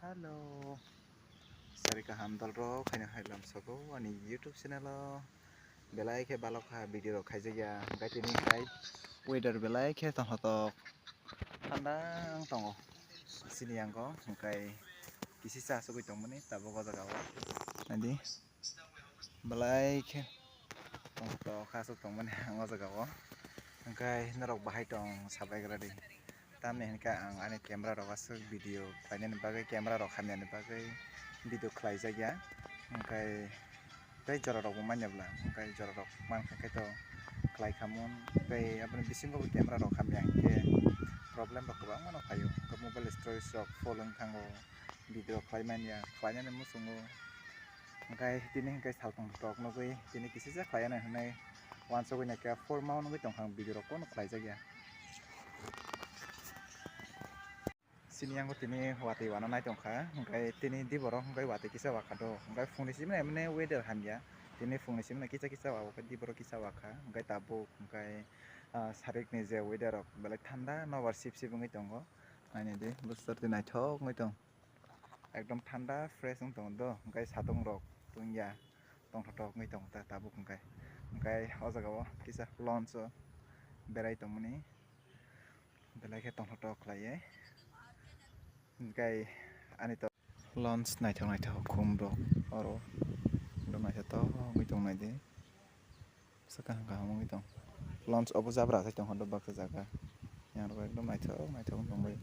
Halo. Sari kaham dalro khaina hailam sago ani YouTube channel belai ke balok ha video khaijaya gaitini khai weather belai ke tonghoto tandang tongo sini angko kai kisi sa sugui tongmani tabo go jagao andi belai ke tonghoto khasuk tongmani ango jagao kai narok bahai tong sabaigradi tamne hinka ang ani camera rok asuk video khlainani bagai camera rok khamyani bagai video khlaijaya kai tei jora rok manyabla kai jora rok manka kai to khlai khamun kai aboni bisingo camera rok khamya ke problem rok kwbang mano phayo ka mobile storage rok full wngthango video khlaimania khlainani musungo kai tini kai saltong rok nugui tini kisija khlaina hnai wansogoi na ka 4 mount nugui tongkhang video rok kono khlaijaya sini angko tini wati wana nai tongkha kai tini diboro kai wati kisa wakha do kai phungni simna emne weather hamya tini phungni simna kisa wa kai diboro kisa wakha kai tabuk kai sarik ni je weather rok belai thanda nobar sip ongoi tongo ani de bustor ti naithok ongoi tong ekdom thanda fresh ongtong do kai satung rok tungya tongthok ongoi tong ta tabuk kai o jagao kisa launch berai tongmani belai ke tongthok khlaiye kai ani to launch naithok khum rok oro dum naithok ongoi tong nai de sakang ka ongoi tong launch obo jabra sai tong hondo baksa jaga yang rok ekdom naithok tongbai